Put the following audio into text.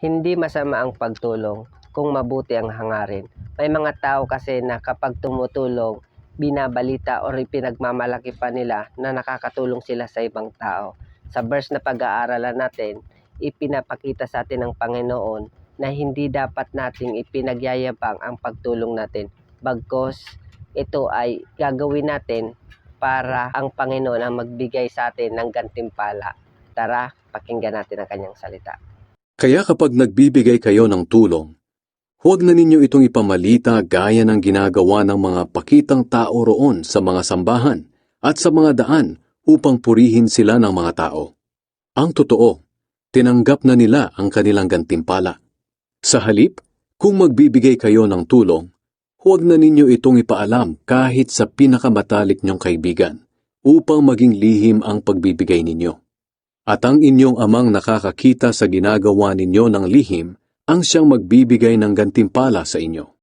Hindi masama ang pagtulong kung mabuti ang hangarin. May mga tao kasi na kapag tumutulong, binabalita o pinagmamalaki pa nila na nakakatulong sila sa ibang tao. Sa verse na pag-aaralan natin, ipinapakita sa atin ng Panginoon na hindi dapat nating ipinagyayabang ang pagtulong natin. Bagkus ito ay gagawin natin para ang Panginoon ang magbigay sa atin ng gantimpala. Tara, pakinggan natin ang kanyang salita. Kaya kapag nagbibigay kayo ng tulong, huwag na ninyo itong ipamalita gaya ng ginagawa ng mga pakitang tao roon sa mga sambahan at sa mga daan upang purihin sila ng mga tao. Ang totoo, tinanggap na nila ang kanilang gantimpala. Sa halip, kung magbibigay kayo ng tulong, huwag na ninyo itong ipaalam kahit sa pinakamatalik nyong kaibigan upang maging lihim ang pagbibigay ninyo. At ang inyong amang nakakakita sa ginagawa ninyo ng lihim ang siyang magbibigay ng gantimpala sa inyo.